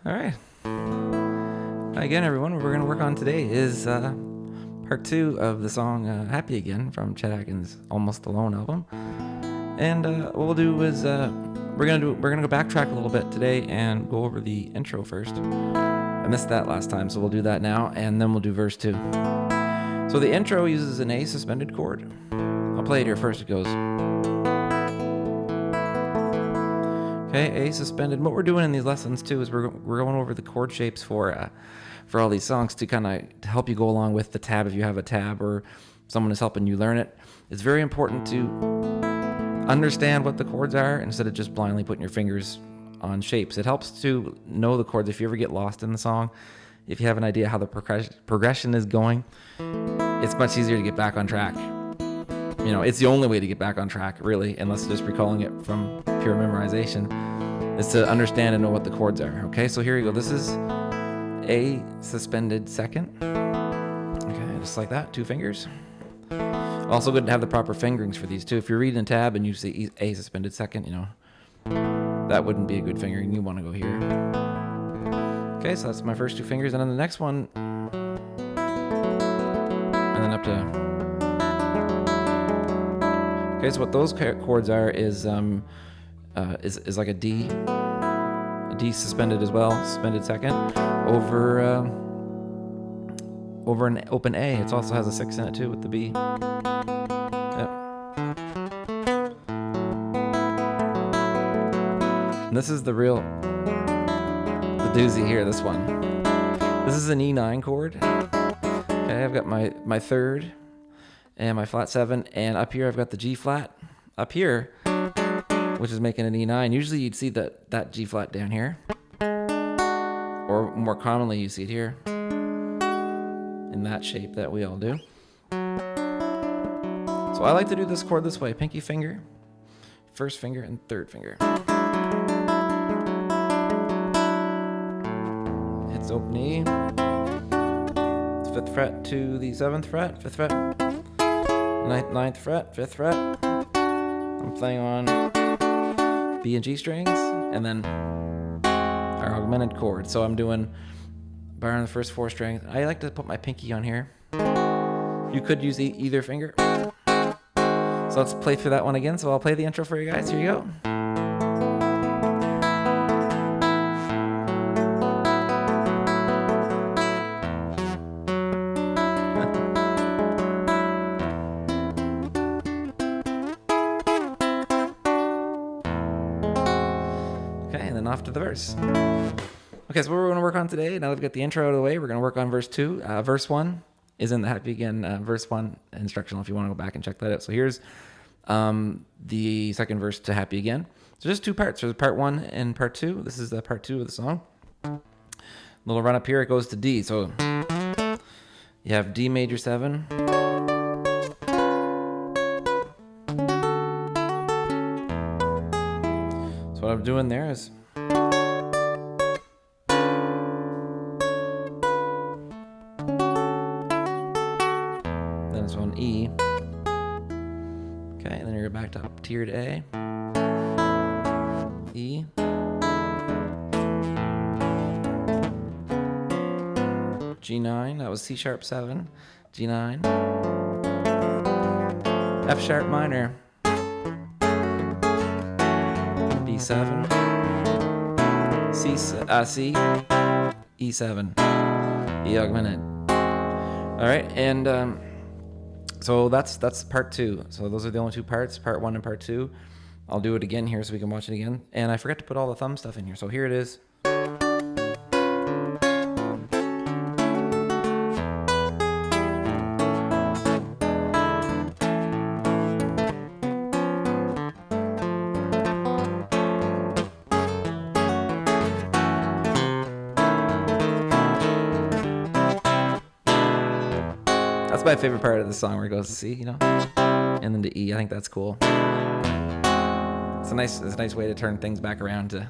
All right. Again, everyone, what we're going to work on today is part 2 of the song Happy Again from Chet Atkins' Almost Alone album. And what we'll do is we're gonna go backtrack a little bit today and go over the intro first. I missed that last time, so we'll do that now, and then we'll do verse 2. So the intro uses an A suspended chord. I'll play it here first. It goes, okay, A suspended. What we're doing in these lessons too is we're going over the chord shapes for all these songs to kind of help you go along with the tab if you have a tab or someone is helping you learn it. It's very important to understand what the chords are instead of just blindly putting your fingers on shapes. It helps to know the chords if you ever get lost in the song. If you have an idea how the progression is going, it's much easier to get back on track. You know, it's the only way to get back on track, really, unless just recalling it from pure memorization, is to understand and know what the chords are. Okay, so here you go. This is A suspended second. Okay, just like that, 2 fingers. Also good to have the proper fingerings for these too. If you're reading a tab and you see A suspended second, you know, that wouldn't be a good fingering. You want to go here. Okay, so that's my first 2 fingers, and then the next one, and then up to. Okay, so what those chords are is like a D suspended as well, suspended second, over an open A. It also has a 6 in it too with the B. Yep. And this is the doozy here, this one. This is an E9 chord. Okay, I've got my third and my flat 7, and up here I've got the G flat up here, which is making an E9. Usually you'd see that G flat down here, or more commonly you see it here in that shape that we all do. So I like to do this chord this way: pinky finger, first finger, and third finger. Hits open E, 5th fret to the 7th fret, 5th fret, 9th fret, 5th fret. I'm playing on B and G strings, and then our augmented chord. So I'm doing bar on the first 4 strings. I like to put my pinky on here. You could use either finger. So let's play through that one again. So I'll play the intro for you guys. Here you go. Okay, and then off to the verse. Okay, so what we're going to work on today, now that we've got the intro out of the way, we're going to work on verse 2. Verse 1 is in the Happy Again verse 1 instructional if you want to go back and check that out. So here's the second verse to Happy Again. So just 2 parts. There's part 1 and part 2. This is the part 2 of the song. Little run up here, it goes to D. So you have D major 7. So what I'm doing there is on E. Okay, and then you're back to up tiered A. E. G9, that was C sharp 7. G9. F sharp minor. B7. C, E7. E augmented. All right, and so that's part 2. So those are the only 2 parts, part 1 and part 2. I'll do it again here so we can watch it again. And I forgot to put all the thumb stuff in here. So here it is. That's my favorite part of the song, where it goes to C, you know, and then to E. I think that's cool. It's a nice way to turn things back around to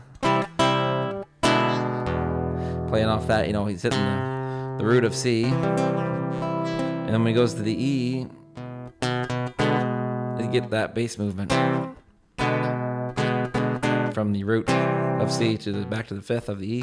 playing off that. You know, he's hitting the root of C, and then when he goes to the E, you get that bass movement from the root of C to back to the 5th of the E.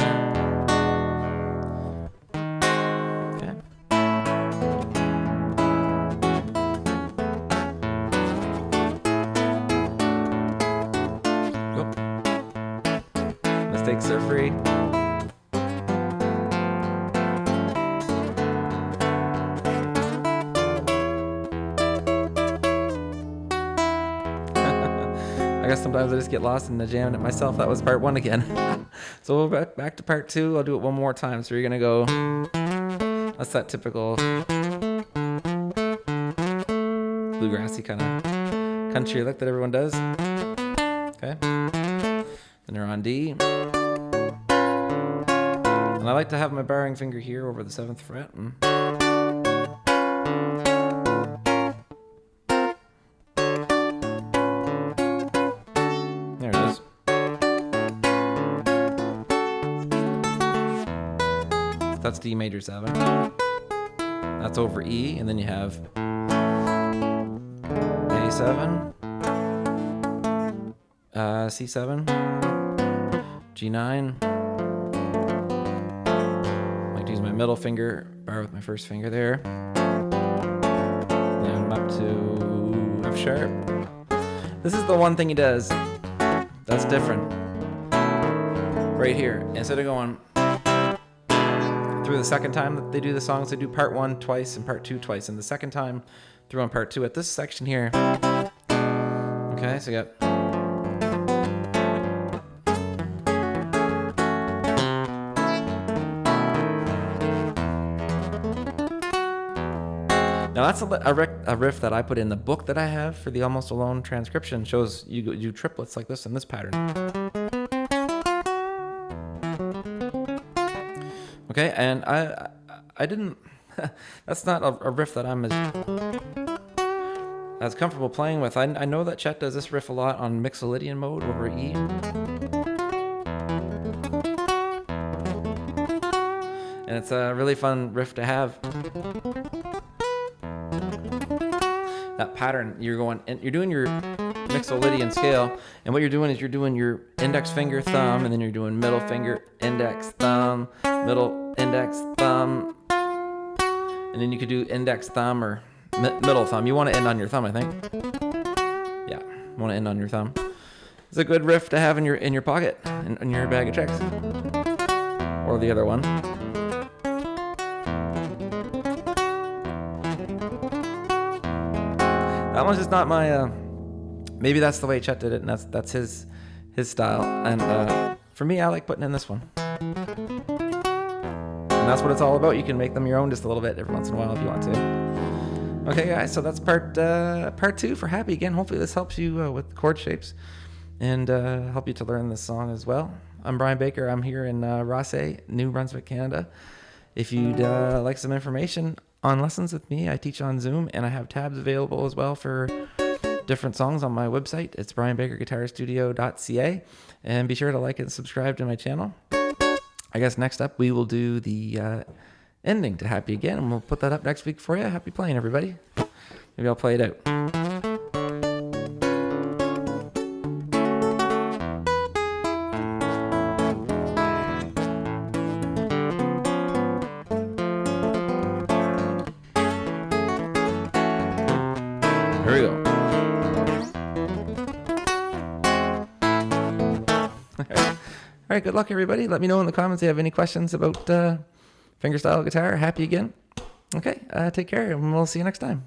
guess sometimes I just get lost in the jamming it myself. That was part 1 again. So we'll back to part 2. I'll do it one more time. So you're going to go, that's that typical bluegrassy kind of country lick that everyone does. Okay. Then you're on D. And I like to have my barring finger here over the 7th fret. There it is. That's D major 7. That's over E, and then you have A7, C7, G9. I like to use my middle finger, bar with my first finger there. Then I'm up to F sharp. This is the one thing he does that's different. Right here, instead of going through the second time that they do the songs, they do part 1 twice and part 2 twice, and the second time through on part 2 at this section here. Okay, so you got now that's a riff that I put in the book that I have for the Almost Alone transcription. Shows you do triplets like this in this pattern. Okay, and I didn't. That's not a riff that I'm as comfortable playing with. I know that Chet does this riff a lot on Mixolydian mode over E. And it's a really fun riff to have. That pattern, you're doing your Mixolydian scale, and what you're doing is you're doing your index finger, thumb, and then you're doing middle finger, index, thumb, middle, index, thumb, and then you could do index, thumb, or middle thumb. You want to end on your thumb, I think. Yeah, you want to end on your thumb. It's a good riff to have in your pocket, in your bag of tricks, or the other one. That one's just not my. Maybe that's the way Chet did it, and that's his style. And for me, I like putting in this one, and that's what it's all about. You can make them your own just a little bit every once in a while if you want to. Okay, guys. So that's part 2 for Happy Again. Hopefully, this helps you with chord shapes and help you to learn this song as well. I'm Brian Baker. I'm here in Rossay, New Brunswick, Canada. If you'd like some information on lessons with me, I teach on Zoom, and I have tabs available as well for different songs on my website. It's brianbakerguitarstudio.ca, and be sure to like and subscribe to my channel. I guess next up we will do the ending to Happy Again, and we'll put that up next week for you. Happy playing, everybody. Maybe I'll play it out. Here we go. All right, good luck, everybody. Let me know in the comments if you have any questions about fingerstyle guitar. Happy Again. Okay, take care, and we'll see you next time.